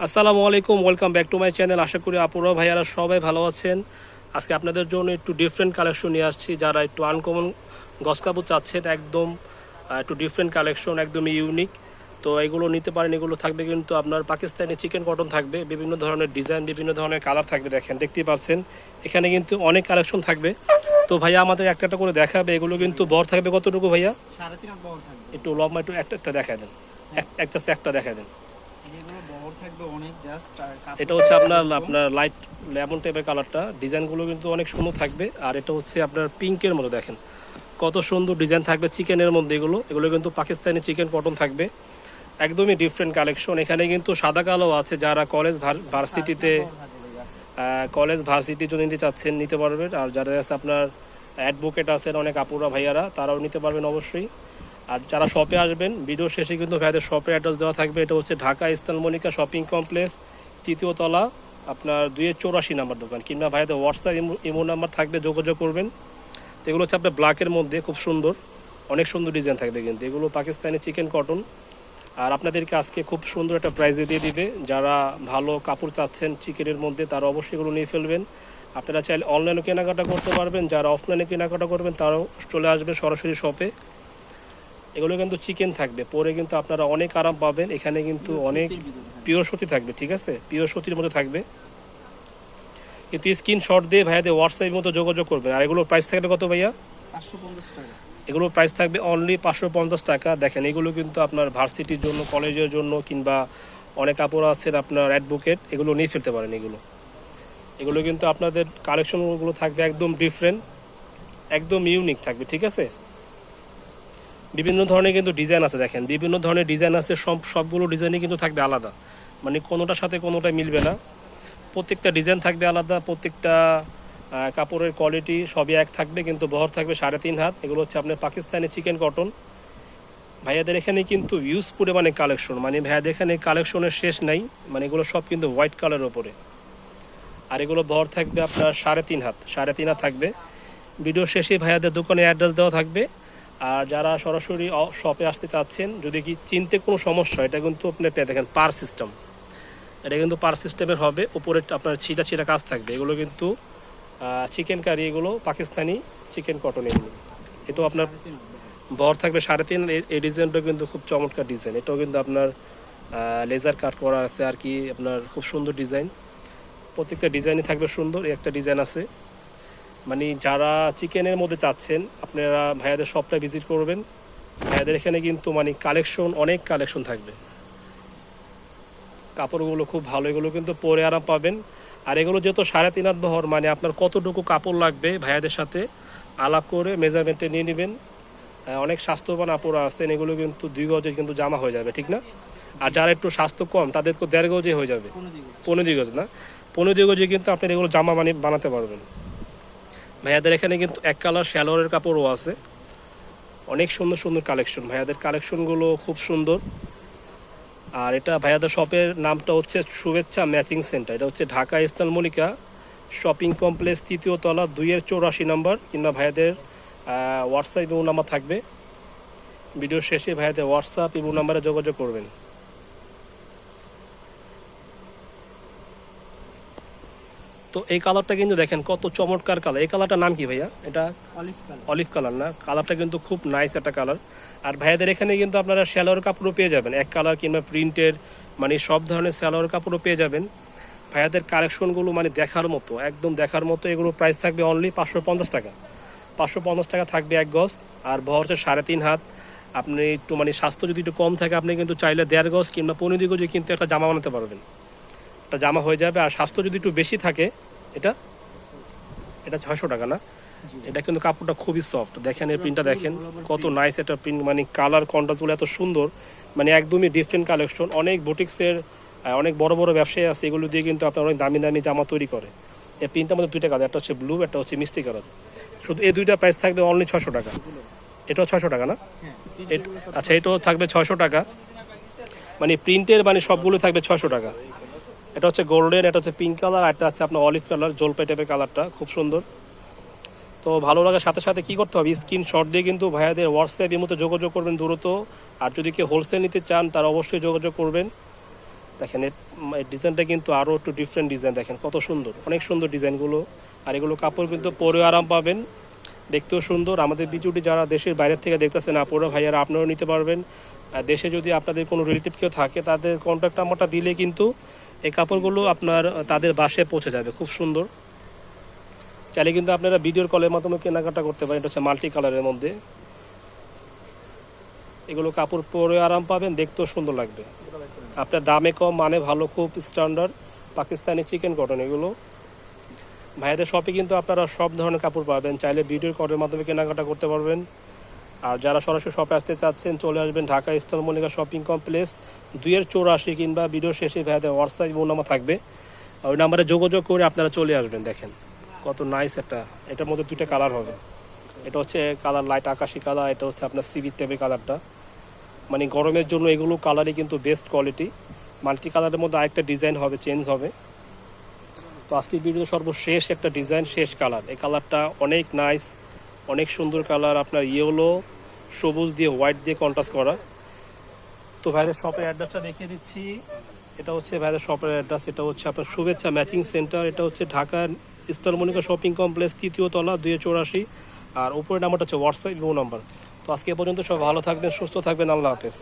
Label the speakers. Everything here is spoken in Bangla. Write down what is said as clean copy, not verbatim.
Speaker 1: আসসালামু আলাইকুম, welcome back to my channel. আশা করি আপুরা ভাইয়ারা সবাই ভালো আছেন। আজকে আপনাদের জন্য একটু ডিফারেন্ট কালেকশন নিয়ে আসছি। যারা একটু আনকমন গস কাপড় চাচ্ছেন, একদম একটু ডিফারেন্ট কালেকশন, একদম ইউনিক, তো এগুলো নিতে পারেন। এগুলো থাকবে কিন্তু আপনার পাকিস্তানি চিকেন কটন থাকবে, বিভিন্ন ধরনের ডিজাইন, বিভিন্ন ধরনের কালার থাকবে। দেখতেই পাচ্ছেন এখানে কিন্তু অনেক কালেকশন থাকবে। তো ভাইয়া আমাদের একটা একটা করে দেখাবে। এগুলো কিন্তু বড় থাকবে কতটুকু ভাইয়া?
Speaker 2: 3.5 বহর থাকবে।
Speaker 1: একটু লম্বা, একটু একটা একটা দেখা দেন, একটা দেখা দেন।
Speaker 2: যেগুলো বহর থাকবে অনেক জাস্ট আর
Speaker 1: এটা হচ্ছে আপনার আপনার লাইট লেমন টাইপের কালারটা, ডিজাইনগুলো কিন্তু অনেক সুন্দর থাকবে। আর এটা হচ্ছে আপনার পিঙ্কের মতো, দেখেন কত সুন্দর ডিজাইন থাকবে চিকেনের মধ্যে। এগুলো কিন্তু পাকিস্তানি চিকেন কটন থাকবে, একদমই ডিফারেন্ট কালেকশন। এখানে কিন্তু সাদা কালো আছে। যারা কলেজ ভার্সিটি যদি নিতে চাচ্ছেন নিতে পারবেন। আর যারা আছে আপনার অ্যাডভোকেট আছেন, অনেক আপুরা ভাইয়ারা, তারাও নিতে পারবেন অবশ্যই। আর যারা শপে আসবেন, ভিডিও শেষে কিন্তু ভাইয়াদের শপের অ্যাড্রেস দেওয়া থাকবে। এটা হচ্ছে Dhaka eastern Mallika shopping complex, তৃতীয় তলা, আপনার 284 নাম্বার দোকান। কিংবা ভাইয়াদের হোয়াটসঅ্যাপ ইমো নাম্বার থাকবে, যোগাযোগ করবেন। তো এগুলো হচ্ছে আপনার ব্ল্যাকের মধ্যে, খুব সুন্দর, অনেক সুন্দর ডিজাইন থাকবে কিন্তু। এগুলো পাকিস্তানি চিকেন কটন। আর আপনাদেরকে আজকে খুব সুন্দর একটা প্রাইজে দিয়ে দিবে। যারা ভালো কাপড় চাচ্ছেন চিকেনের মধ্যে, তারা অবশ্যই এগুলো নিয়ে ফেলবেন। আপনারা চাইলে অনলাইনে কেনাকাটা করতে পারবেন, যারা অফলাইনে কেনাকাটা করবেন তারাও চলে আসবে সরাসরি শপে। এগুলো কিন্তু চিকেন থাকবে, পরে কিন্তু আপনারা অনেক আরাম পাবেন। এখানে কিন্তু অনেক পিওর সুতি থাকবে, ঠিক আছে, পিওর সুতির মধ্যে থাকবে। কিন্তু স্ক্রিনশট দিয়ে ভাইয়াদের হোয়াটসঅ্যাপের মতো যোগাযোগ করবেন। আর এগুলোর প্রাইস থাকবে কত ভাইয়া?
Speaker 2: 550 টাকা।
Speaker 1: এগুলোর প্রাইস থাকবে অনলি 550 টাকা। দেখেন এগুলো কিন্তু আপনার ভার্সিটির জন্য, কলেজের জন্য, কিংবা অনেক কাপড় আছেন আপনার অ্যাডভোকেট, এগুলো নিয়ে ফেলতে পারেন। এগুলো কিন্তু আপনাদের কালেকশনগুলো থাকবে একদম ডিফারেন্ট, একদম ইউনিক থাকবে, ঠিক আছে। বিভিন্ন ধরনের কিন্তু ডিজাইন আছে, দেখেন বিভিন্ন ধরনের ডিজাইন আছে। সবগুলো ডিজাইনই কিন্তু থাকবে আলাদা, মানে কোনোটার সাথে কোনোটা মিলবে না। প্রত্যেকটা ডিজাইন থাকবে আলাদা, প্রত্যেকটা কাপড়ের কোয়ালিটি সবই এক থাকবে, কিন্তু বহর থাকবে 3.5 হাত। এগুলো হচ্ছে আপনার পাকিস্তানি চিকেন কটন। ভাইয়াদের এখানে কিন্তু ইউজ পরিমাণে কালেকশন, মানে ভাইয়াদের এখানে কালেকশনের শেষ নাই। মানে এগুলো সব কিন্তু হোয়াইট কালারের ওপরে। আর এগুলো বহর থাকবে আপনার 3.5 হাত, 3.5 হাত থাকবে। ভিডিও শেষে ভাইয়াদের দোকানে অ্যাড্রেস দেওয়া থাকবে। আর যারা সরাসরি শপে আসতে চাচ্ছেন, যদি কি চিনতে কোনো সমস্যা, এটা কিন্তু আপনি পেয়ে দেখেন পার সিস্টেম। এটা কিন্তু পার সিস্টেমের হবে, উপরে আপনার ছিটা ছিটা কাজ থাকবে। এগুলো কিন্তু চিকেন কারি, এগুলো পাকিস্তানি চিকেন কটন। এটাও আপনার বহর থাকবে 3.5। এই ডিজাইনটা কিন্তু খুব চমৎকার ডিজাইন। এটাও কিন্তু আপনার লেজার কাট করা আছে আর কি, আপনার খুব সুন্দর ডিজাইন। প্রত্যেকটা ডিজাইনই থাকবে সুন্দর। একটা ডিজাইন আছে, মানে যারা চিকেনের মধ্যে চাচ্ছেন আপনারা ভাইয়াদের শপটা ভিজিট করবেন। ভাইয়াদের এখানে কিন্তু মানে কালেকশন, অনেক কালেকশন থাকবে। কাপড়গুলো খুব ভালো, এগুলো কিন্তু পরে আরাম পাবেন। আর এগুলো যেহেতু 3.5 হাত বহর, মানে আপনার কতটুকু কাপড় লাগবে ভাইয়াদের সাথে আলাপ করে মেজারমেন্টে নিয়ে নেবেন। অনেক স্বাস্থ্যবান আপুরা আসতেন, এগুলো কিন্তু 2 গজে কিন্তু জামা হয়ে যাবে, ঠিক না? আর যারা একটু স্বাস্থ্য কম, তাদের তো 1.5 গজে হয়ে যাবে। 15 গজ না, 15 গজে কিন্তু আপনার এগুলো জামা মানে বানাতে পারবেন। ভাইয়াদের এখানে কিন্তু এক কালার শ্যালোয়ারের কাপড়ও আছে। অনেক সুন্দর সুন্দর কালেকশন, ভাইয়াদের কালেকশনগুলো খুব সুন্দর। আর এটা ভাইয়াদের শপের নামটা হচ্ছে শুভেচ্ছা ম্যাচিং সেন্টার। এটা হচ্ছে Dhaka eastern Mallika shopping complex, তৃতীয় তলা, 284 নাম্বার। কিংবা ভাইয়াদের হোয়াটসঅ্যাপ ইমো নাম্বার থাকবে। ভিডিও শেষে ভাইয়াদের হোয়াটসঅ্যাপ ইমো নাম্বারে যোগাযোগ করবেন। তো এই কালারটা কিন্তু দেখেন কত চমৎকার কালার। এই কালারটার নাম কি ভাইয়া? এটা অলিভ কালার না? কালারটা কিন্তু খুব নাইস একটা কালার। আর ভাইয়াদের এখানে কিন্তু আপনারা শ্যালোয়ার কাপড়ও পেয়ে যাবেন, এক কালার কিংবা প্রিন্টের, মানে সব ধরনের শ্যালোয়ার কাপড়ও পেয়ে যাবেন। ভাইয়াদের কালেকশনগুলো মানে দেখার মতো, একদম দেখার মতো। এগুলো প্রাইস থাকবে অনলি 550 টাকা। 550 টাকা থাকবে এক গজ। আর ভর হচ্ছে 3.5 হাত। আপনি একটু মানে স্বাস্থ্য যদি একটু কম থাকে, আপনি কিন্তু চাইলে 1.5 গজ কিংবা 15 গজে কিন্তু একটা জামা বানাতে পারবেন, একটা জামা হয়ে যাবে। আর স্বাস্থ্য যদি একটু বেশি থাকে, এটা এটা 600 টাকা না? এটা কিন্তু কাপড়টা খুবই সফট। দেখেন এই প্রিন্টটা, দেখেন কত নাইস একটা প্রিন্ট, মানে কালার কন্ট্রাস্টগুলো এত সুন্দর, মানে একদমই ডিফারেন্ট কালেকশন। অনেক বুটিক্সের অনেক বড় বড় ব্যবসায়ী আছে, এগুলো দিয়ে কিন্তু আপনার অনেক দামি দামি জামা তৈরি করে। এই প্রিন্টটার মধ্যে 2টা কালার, একটা হচ্ছে ব্লু, একটা হচ্ছে মিষ্টি কালার। শুধু এই 2টা প্রাইস থাকবে অনলি 600 টাকা। এটাও 600 টাকা না? আচ্ছা, এটাও থাকবে 600 টাকা। মানে প্রিন্টের মানে সবগুলো থাকবে 600 টাকা। এটা হচ্ছে গোল্ডেন, এটা হচ্ছে পিঙ্ক কালার, আর এটা হচ্ছে আপনার অলিভ কালার, জলপাই টাইপের কালারটা, খুব সুন্দর। তো ভালো লাগার সাথে সাথে কী করতে হবে, স্ক্রিনশট দিয়ে কিন্তু ভাইয়াদের হোয়াটসঅ্যাপ এর মতো যোগাযোগ করবেন দ্রুত। আর যদি কেউ হোলসেল নিতে চান, তারা অবশ্যই যোগাযোগ করবেন। দেখেন এই ডিজাইনটা কিন্তু আরও একটু ডিফারেন্ট ডিজাইন, দেখেন কত সুন্দর, অনেক সুন্দর ডিজাইনগুলো। আর এগুলো কাপড় কিন্তু পরেও আরাম পাবেন, দেখতেও সুন্দর। আমাদের ভিডিওটি যারা দেশের বাইরের থেকে দেখতেছেন আপুরা ভাইয়ারা, আপনারাও নিতে পারবেন। আর দেশে যদি আপনাদের কোনো রিলেটিভ কেউ থাকে, তাদের কন্ট্যাক্ট নাম্বারটা দিলে কিন্তু এই কাপড়গুলো আপনার তাদের বাসায় পৌঁছে যাবে, খুব সুন্দর। চাইলে কিন্তু আপনারা ভিডিওর কলের মাধ্যমে কেনাকাটা করতে পারেন। এটা হচ্ছে মাল্টি কালারের মধ্যে, এগুলো কাপড় পরে আরাম পাবেন, দেখতেও সুন্দর লাগবে। আপনার দামে কম, মানে ভালো, খুব স্ট্যান্ডার্ড পাকিস্তানি চিকেন কটন এগুলো। ভাইয়াদের শপে কিন্তু আপনারা সব ধরনের কাপড় পাবেন, চাইলে ভিডিওর কলের মাধ্যমে কেনাকাটা করতে পারবেন। আর যারা সরাসরি শপে আসতে চাচ্ছেন, চলে আসবেন Dhaka eastern Mallika shopping complex 2-84, কিংবা ভিডিও শেষে ভাইয়াদের হোয়াটসঅ্যাপ নাম্বার থাকবে, ওই নাম্বারে যোগাযোগ করে আপনারা চলে আসবেন। দেখেন কত নাইস একটা, এটার মধ্যে 2টা কালার হবে। এটা হচ্ছে কালার লাইট আকাশি কালার, এটা হচ্ছে আপনার সিভিট টাইপের কালারটা। মানে গরমের জন্য এগুলো কালারই কিন্তু বেস্ট কোয়ালিটি। মাল্টি কালারের মধ্যে আরেকটা ডিজাইন হবে, চেঞ্জ হবে। তো আজকের ভিডিওতে সর্বশেষ একটা ডিজাইন, শেষ কালার। এই কালারটা অনেক নাইস, অনেক সুন্দর কালার, আপনার ইয়েলো সবুজ দিয়ে হোয়াইট দিয়ে কন্ট্রাস্ট করা। তো ভাইদের শপের অ্যাড্রেসটা দেখিয়ে দিচ্ছি। এটা হচ্ছে ভাইদের শপের অ্যাড্রেস, এটা হচ্ছে আপনার শুভেচ্ছা ম্যাচিং সেন্টার। এটা হচ্ছে ঢাকার ইস্টার্ন মল্লিকা শপিং কমপ্লেক্স 3য় তলা 284। আর উপরের নাম্বারটা হচ্ছে হোয়াটসঅ্যাপ নাম্বার। তো আজকে এ পর্যন্ত সব ভালো থাকবেন, সুস্থ থাকবেন, আল্লাহ হাফেজ।